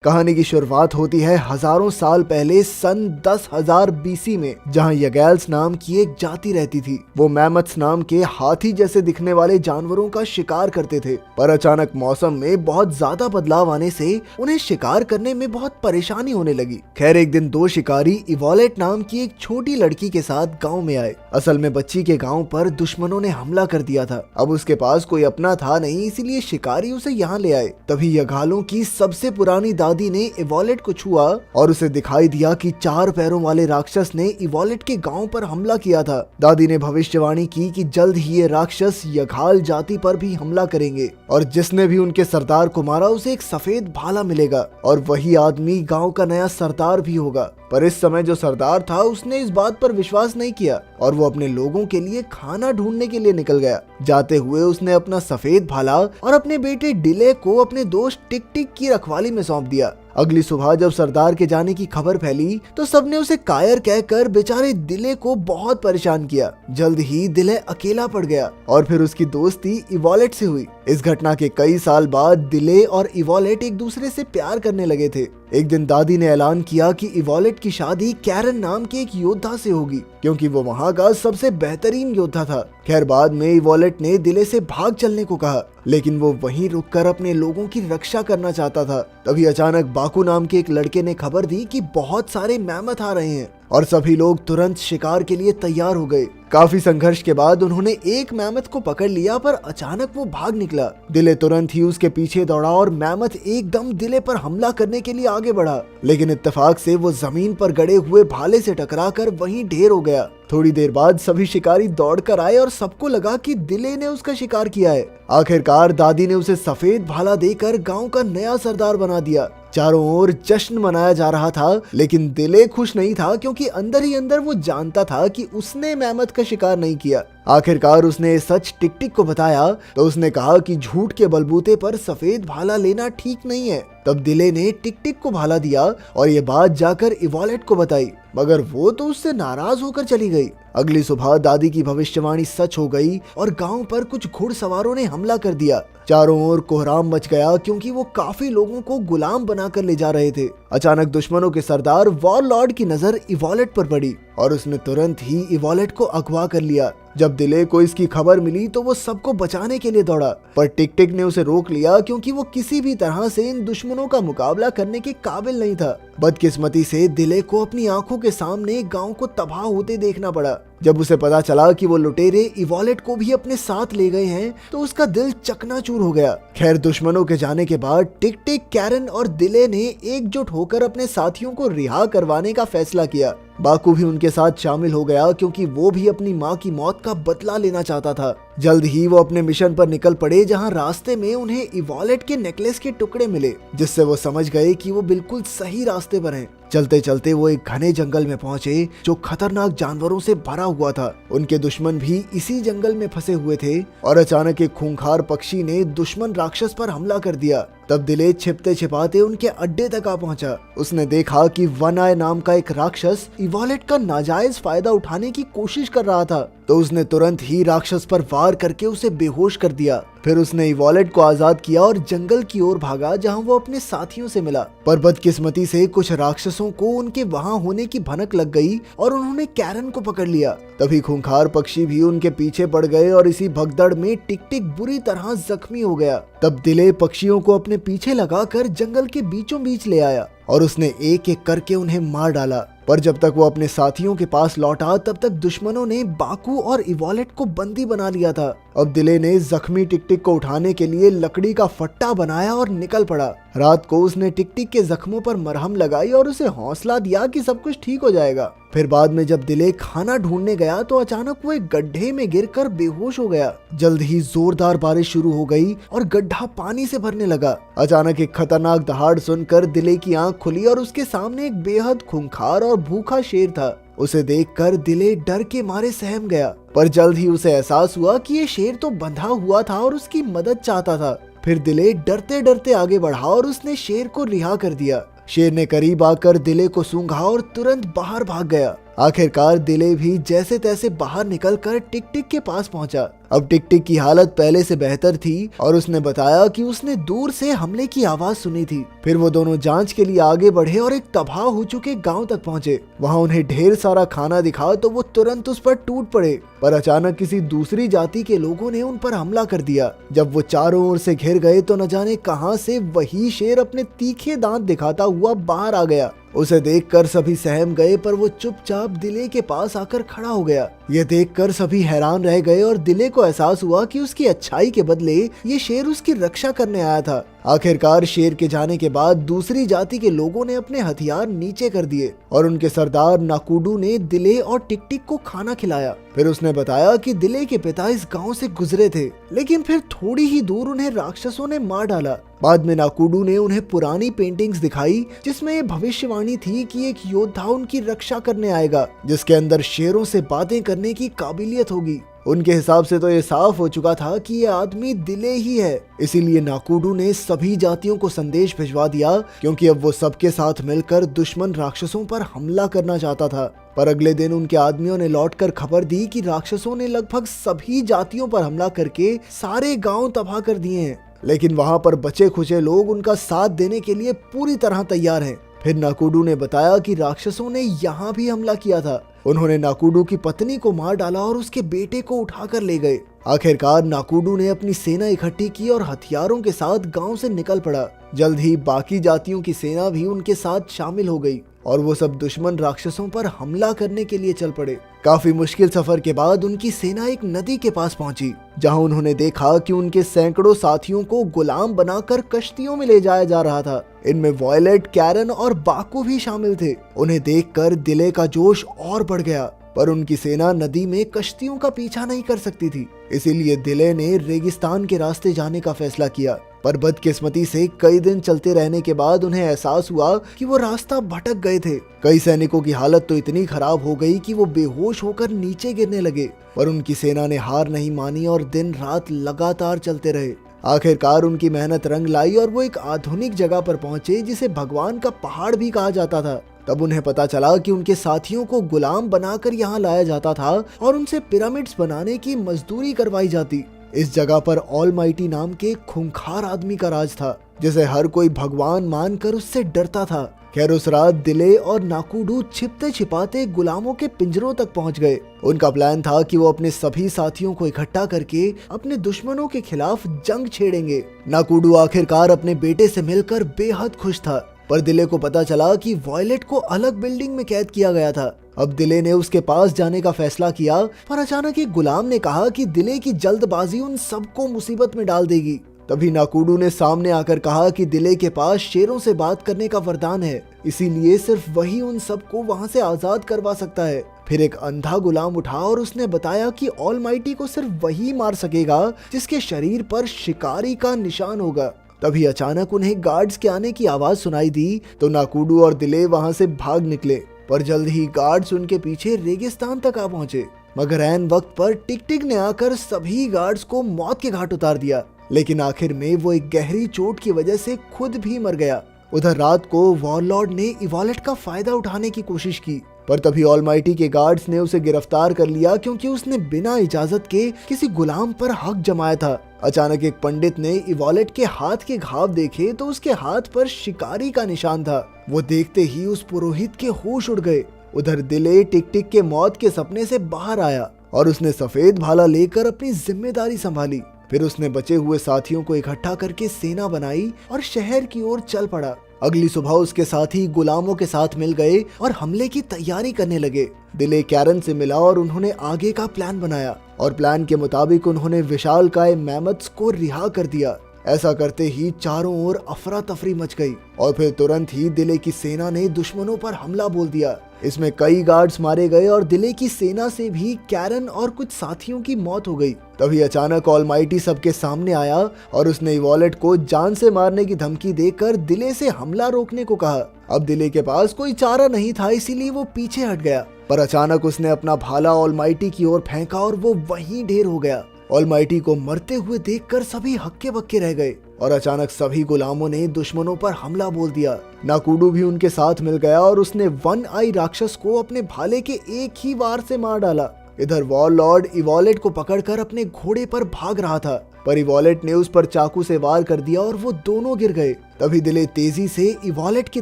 कहानी की शुरुआत होती है हजारों साल पहले सन 10,000 बीसी में, जहां यगैल्स नाम की एक जाति रहती थी। वो मैमथ्स नाम के हाथी जैसे दिखने वाले जानवरों का शिकार करते थे, पर अचानक मौसम में बहुत ज्यादा बदलाव आने से उन्हें शिकार करने में बहुत परेशानी होने लगी। खैर, एक दिन दो शिकारी इवोलेट नाम की एक छोटी लड़की के साथ गाँव में आए। असल में बच्ची के गाँव पर दुश्मनों ने हमला कर दिया था। अब उसके पास कोई अपना था नहीं, इसीलिए शिकारी उसे यहाँ ले आए। तभी यगालों की सबसे पुरानी दादी ने इवोलेट को छुआ और उसे दिखाई दिया कि 4 पैरों वाले राक्षस ने इवोलेट के गांव पर हमला किया था। दादी ने भविष्यवाणी की कि जल्द ही ये राक्षस यगाल जाति पर भी हमला करेंगे और जिसने भी उनके सरदार को मारा उसे एक सफेद भाला मिलेगा और वही आदमी गांव का नया सरदार भी होगा। पर इस समय जो सरदार था उसने इस बात पर विश्वास नहीं किया और वो अपने लोगों के लिए खाना ढूंढने के लिए निकल गया। जाते हुए उसने अपना सफेद भाला और अपने बेटे डिले को अपने दोस्त टिक टिक की रखवाली में सौंप दिया। अगली सुबह जब सरदार के जाने की खबर फैली तो सबने उसे कायर कहकर बेचारे दिले को बहुत परेशान किया। जल्द ही दिले अकेला पड़ गया और फिर उसकी दोस्ती इवोलेट से हुई। इस घटना के कई साल बाद दिले और इवोलेट एक दूसरे से प्यार करने लगे थे। एक दिन दादी ने ऐलान किया कि इवोलेट की शादी कैरन नाम के एक योद्धा से होगी, क्योंकि वो वहाँ का सबसे बेहतरीन योद्धा था। खैर, बाद में इवोलेट ने दिले से भाग चलने को कहा, लेकिन वो वहीं रुककर अपने लोगों की रक्षा करना चाहता था। तभी अचानक बाकू नाम के एक लड़के ने खबर दी कि बहुत सारे मैमथ आ रहे हैं और सभी लोग तुरंत शिकार के लिए तैयार हो गए। काफी संघर्ष के बाद उन्होंने एक मैमथ को पकड़ लिया, पर अचानक वो भाग निकला। दिले तुरंत ही उसके पीछे दौड़ा और मैमथ एकदम दिले पर हमला करने के लिए आगे बढ़ा, लेकिन इत्तेफाक से वो जमीन पर गड़े हुए भाले से टकराकर वहीं ढेर हो गया। थोड़ी देर बाद सभी शिकारी दौड़कर आए और सबको लगा कि दिले ने उसका शिकार किया है। आखिरकार दादी ने उसे सफेद भाला देकर गांव का नया सरदार बना दिया। चारों ओर जश्न मनाया जा रहा था, लेकिन दिले खुश नहीं था, क्योंकि अंदर ही अंदर वो जानता था कि उसने मैमथ का शिकार नहीं किया। आखिरकार उसने सच टिक टिक को बताया तो उसने कहा कि झूठ के बलबूते पर सफेद भाला लेना ठीक नहीं है। तब दिले ने टिक टिक को भाला दिया और ये बात जाकर इवोलेट को बताई, मगर वो तो उससे नाराज होकर चली गई। अगली सुबह दादी की भविष्यवाणी सच हो गई और गांव पर कुछ घुड़सवारों ने हमला कर दिया। चारों ओर कोहराम मच गया, क्योंकि वो काफी लोगों को गुलाम बनाकर ले जा रहे थे। अचानक दुश्मनों के सरदार वॉरलॉर्ड की नजर इवोलेट पर पड़ी और उसने तुरंत ही इवोलेट को अगवा कर लिया। जब दिले को इसकी खबर मिली तो वो सबको बचाने के लिए दौड़ा, पर टिक टिक ने उसे रोक लिया, क्योंकि वो किसी भी तरह से इन दुश्मनों का मुकाबला करने के काबिल नहीं था। बदकिस्मती से दिले को अपनी आंखों के सामने गांव को तबाह होते देखना पड़ा। जब उसे पता चला कि वो लुटेरे इवोलेट को भी अपने साथ ले गए हैं तो उसका दिल चकनाचूर हो गया। खैर, दुश्मनों के जाने के बाद टिक टिक, कैरन और दिले ने एकजुट होकर अपने साथियों को रिहा करवाने का फैसला किया। बाकू भी उनके साथ शामिल हो गया, क्योंकि वो भी अपनी माँ की मौत का बदला लेना चाहता था। जल्द ही वो अपने मिशन पर निकल पड़े, जहाँ रास्ते में उन्हें इवोलेट के नेकलेस के टुकड़े मिले, जिससे वो समझ गए कि वो बिल्कुल सही रास्ते पर हैं। चलते चलते वो एक घने जंगल में पहुंचे जो खतरनाक जानवरों से भरा हुआ था। उनके दुश्मन भी इसी जंगल में फंसे हुए थे और अचानक एक खूंखार पक्षी ने दुश्मन राक्षस पर हमला कर दिया। तब दिले छिपते छिपाते उनके अड्डे तक आ पहुंचा। उसने देखा कि वन आय नाम का एक राक्षस इवोलेट का नाजायज फायदा उठाने की कोशिश कर रहा था, तो उसने तुरंत ही राक्षस पर वार करके उसे बेहोश कर दिया। फिर उसने इवोलेट को आजाद किया और जंगल की ओर भागा, जहां वो अपने साथियों से मिला। पर बदकिस्मती से कुछ राक्षसों को उनके वहां होने की भनक लग गई और उन्होंने कैरन को पकड़ लिया। तभी खूंखार पक्षी भी उनके पीछे पड़ गए और इसी भगदड़ में टिक टिक बुरी तरह जख्मी हो गया। तब दिले पक्षियों को अपने पीछे लगाकर जंगल के बीचों बीच ले आया और उसने एक एक करके उन्हें मार डाला। पर जब तक वो अपने साथियों के पास लौटा तब तक दुश्मनों ने बाकू और इवोलेट को बंदी बना लिया था। अब दिले ने जख्मी टिक टिक को उठाने के लिए लकड़ी का फट्टा बनाया और निकल पड़ा। रात को उसने टिक टिक के जख्मों पर मरहम लगाई और उसे हौसला दिया कि सब कुछ ठीक हो जाएगा। फिर बाद में जब दिले खाना ढूंढने गया तो अचानक वो एक गड्ढे में गिरकर बेहोश हो गया। जल्द ही जोरदार बारिश शुरू हो गई और गड्ढा पानी से भरने लगा। अचानक एक खतरनाक दहाड़ सुनकर दिले की आंख खुली और उसके सामने एक बेहद खूंखार और भूखा शेर था। उसे देखकर दिले डर के मारे सहम गया, पर जल्द ही उसे एहसास हुआ कि ये शेर तो बंधा हुआ था और उसकी मदद चाहता था। फिर दिले डरते डरते आगे बढ़ा और उसने शेर को रिहा कर दिया। शेर ने करीब आकर दिले को सूंघा और तुरंत बाहर भाग गया। आखिरकार दिले भी जैसे तैसे बाहर निकलकर टिक टिक के पास पहुंचा। अब टिक टिक की हालत पहले से बेहतर थी और उसने बताया कि उसने दूर से हमले की आवाज सुनी थी। फिर वो दोनों जांच के लिए आगे बढ़े और एक तबाह हो चुके गांव तक पहुंचे। वहां उन्हें ढेर सारा खाना दिखा तो वो तुरंत उस पर टूट पड़े, पर अचानक किसी दूसरी जाति के लोगों ने उन पर हमला कर दिया। जब वो चारों ओर से घिर गए तो न जाने कहां से वही शेर अपने तीखे दांत दिखाता हुआ बाहर आ गया। उसे देखकर सभी सहम गए, पर वो चुपचाप दिले के पास आकर खड़ा हो गया। ये देखकर सभी हैरान रह गए और दिले को एहसास हुआ कि उसकी अच्छाई के बदले ये शेर उसकी रक्षा करने आया था। आखिरकार शेर के जाने के बाद दूसरी जाति के लोगों ने अपने हथियार नीचे कर दिए और उनके सरदार नाकुडू ने दिले और टिक टिक को खाना खिलाया। फिर उसने बताया कि दिले के पिता इस गांव से गुजरे थे, लेकिन फिर थोड़ी ही दूर उन्हें राक्षसों ने मार डाला। बाद में नाकुडू ने उन्हें पुरानी पेंटिंग्स दिखाई जिसमें ये भविष्यवाणी थी कि एक योद्धा उनकी रक्षा करने आएगा जिसके अंदर शेरों से बातें करने की काबिलियत होगी। उनके हिसाब से तो ये साफ हो चुका था कि ये आदमी दिले ही है। इसीलिए नाकुडू ने सभी जातियों को संदेश भिजवा दिया, क्योंकि अब वो सबके साथ मिलकर दुश्मन राक्षसों पर हमला करना चाहता था। पर अगले दिन उनके आदमियों ने लौटकर खबर दी कि राक्षसों ने लगभग सभी जातियों पर हमला करके सारे गांव तबाह कर दिए हैं, लेकिन वहां पर बचे खुचे लोग उनका साथ देने के लिए पूरी तरह तैयार हैं। फिर नाकुडू ने बताया कि राक्षसों ने यहाँ भी हमला किया था। उन्होंने नाकुडू की पत्नी को मार डाला और उसके बेटे को उठाकर ले गए। आखिरकार नाकुडू ने अपनी सेना इकट्ठी की और हथियारों के साथ गांव से निकल पड़ा। जल्द ही बाकी जातियों की सेना भी उनके साथ शामिल हो गई और वो सब दुश्मन राक्षसों पर हमला करने के लिए चल पड़े। काफी मुश्किल सफर के बाद उनकी सेना एक नदी के पास पहुंची, जहां उन्होंने देखा कि उनके सैकड़ों साथियों को गुलाम बनाकर कश्तियों में ले जाया जा रहा था। इनमें वॉयलेट, कैरन और बाकू भी शामिल थे। उन्हें देखकर दिले का जोश और बढ़ गया, पर उनकी सेना नदी में कश्तियों का पीछा नहीं कर सकती थी। इसीलिए दिले ने रेगिस्तान के रास्ते जाने का फैसला किया। पर बदकिस्मती से कई दिन चलते रहने के बाद उन्हें एहसास हुआ कि वो रास्ता भटक गए थे। कई सैनिकों की हालत तो इतनी खराब हो गई कि वो बेहोश होकर नीचे गिरने लगे, पर उनकी सेना ने हार नहीं मानी और दिन रात लगातार चलते रहे। आखिरकार उनकी मेहनत रंग लाई और वो एक आधुनिक जगह पर पहुंचे जिसे भगवान का पहाड़ भी कहा जाता था। तब उन्हें पता चला कि उनके साथियों को गुलाम बनाकर यहाँ लाया जाता था और उनसे पिरामिड्स बनाने की मजदूरी करवाई जाती। इस जगह पर ऑलमाइटी नाम के खूंखार आदमी का राज था, जिसे हर कोई भगवान मानकर उससे डरता था। खैर उस रात दिले और नाकुडू छिपते छिपाते गुलामों के पिंजरों तक पहुंच गए। उनका प्लान था कि वो अपने सभी साथियों को इकट्ठा करके अपने दुश्मनों के खिलाफ जंग छेड़ेंगे। नाकुडू आखिरकार अपने बेटे से मिलकर बेहद खुश था, पर दिले को पता चला कि वॉयलेट को अलग बिल्डिंग में कैद किया गया था। अब दिले ने उसके पास जाने का फैसला किया, पर अचानक एक गुलाम ने कहा कि दिले की जल्दबाजी उन सबको मुसीबत में डाल देगी। तभी नाकुडू ने सामने आकर कहा कि दिले के पास शेरों से बात करने का वरदान है, इसीलिए सिर्फ वही उन सबको वहां से आजाद करवा सकता है। फिर एक अंधा गुलाम उठा और उसने बताया कि ऑलमाइटी को सिर्फ वही मार सकेगा जिसके शरीर पर शिकारी का निशान होगा। तभी अचानक उन्हें गार्ड्स के आने की आवाज सुनाई दी, तो नाकुडू और दिले वहां से भाग निकले, पर जल्द ही गार्ड्स उनके पीछे रेगिस्तान तक आ पहुंचे। मगर ऐन वक्त पर टिक टिक ने आकर सभी गार्ड्स को मौत के घाट उतार दिया, लेकिन आखिर में वो एक गहरी चोट की वजह से खुद भी मर गया। उधर रात को वॉरलॉर्ड ने इवॉलेट का फायदा उठाने की कोशिश की, पर तभी ऑलमाइटी के गार्ड्स ने उसे गिरफ्तार कर लिया, क्योंकि उसने बिना इजाजत के किसी गुलाम पर हक जमाया था। अचानक एक पंडित ने इवॉलेट के हाथ के घाव देखे तो उसके हाथ पर शिकारी का निशान था। वो देखते ही उस पुरोहित के होश उड़ गए। उधर दिले टिक टिक के मौत के सपने से बाहर आया और उसने सफेद भाला लेकर अपनी जिम्मेदारी संभाली। फिर उसने बचे हुए साथियों को इकट्ठा करके सेना बनाई और शहर की ओर चल पड़ा। अगली सुबह उसके साथी गुलामों के साथ मिल गए और हमले की तैयारी करने लगे। दिले कैरन से मिला और उन्होंने आगे का प्लान बनाया और प्लान के मुताबिक उन्होंने विशालकाय मैमथ्स को रिहा कर दिया। ऐसा करते ही चारों ओर अफरा तफरी मच गई और फिर तुरंत ही दिले की सेना ने दुश्मनों पर हमला बोल दिया। इसमें कई गार्ड्स मारे गए और दिले की सेना से भी कैरन और कुछ साथियों की मौत हो गई। तभी अचानक ऑलमाइटी सबके सामने आया और उसने इवॉलेट को जान से मारने की धमकी देकर दिले से हमला रोकने को कहा। अब दिले के पास कोई चारा नहीं था, इसीलिए वो पीछे हट गया, पर अचानक उसने अपना भाला ऑलमाइटी की ओर फेंका और वो वहीं ढेर हो गया। ऑलमाइटी को मरते हुए देखकर सभी हक्के बक्के रह गए और अचानक सभी गुलामों ने दुश्मनों पर हमला बोल दिया। नाकुडू भी उनके साथ मिल गया और उसने वन आई राक्षस को अपने भाले के एक ही वार से मार डाला। इधर वॉरलॉर्ड इवोलेट को पकड़कर अपने घोड़े पर भाग रहा था, पर इवोलेट ने उस पर चाकू से वार कर दिया और वो दोनों गिर गए। तभी दिले तेजी से इवोलेट की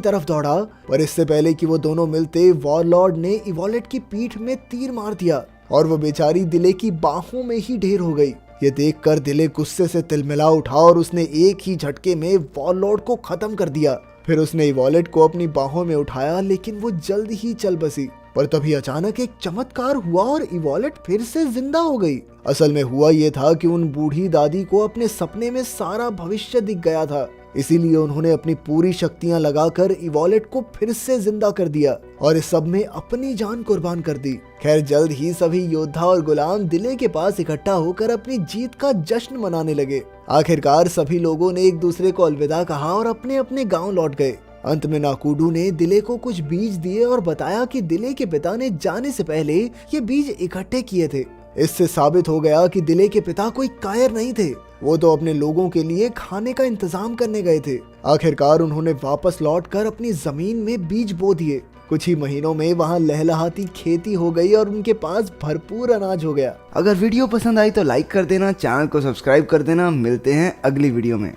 तरफ दौड़ा, पर इससे पहले कि वो दोनों मिलते वॉरलॉर्ड ने इवोलेट की पीठ में तीर मार दिया और वो बेचारी दिले की बाहों में ही ढेर हो गई। ये देखकर दिले गुस्से से तिलमिला उठा और उसने एक ही झटके में वॉरलॉर्ड को खत्म कर दिया। फिर उसने इवोलेट को अपनी बाहों में उठाया, लेकिन वो जल्द ही चल बसी। पर तभी अचानक एक चमत्कार हुआ और इवोलेट फिर से जिंदा हो गई। असल में हुआ ये था कि उन बूढ़ी दादी को अपने सपने में सारा भविष्य दिख गया था, इसीलिए उन्होंने अपनी पूरी शक्तियां लगाकर इवोलेट को फिर से जिंदा कर दिया और इस सब में अपनी जान कुर्बान कर दी। खैर जल्द ही सभी योद्धा और गुलाम दिले के पास इकट्ठा होकर अपनी जीत का जश्न मनाने लगे। आखिरकार सभी लोगों ने एक दूसरे को अलविदा कहा और अपने अपने गाँव लौट गए। अंत में नाकुडू ने दिले को कुछ बीज दिए और बताया कि दिले के पिता ने जाने से पहले ये बीज इकट्ठे किए थे। इससे साबित हो गया कि दिले के पिता कोई कायर नहीं थे, वो तो अपने लोगों के लिए खाने का इंतजाम करने गए थे। आखिरकार उन्होंने वापस लौटकर अपनी जमीन में बीज बो दिए। कुछ ही महीनों में वहाँ लहलहाती खेती हो गई और उनके पास भरपूर अनाज हो गया। अगर वीडियो पसंद आई तो लाइक कर देना, चैनल को सब्सक्राइब कर देना। मिलते हैं अगली वीडियो में।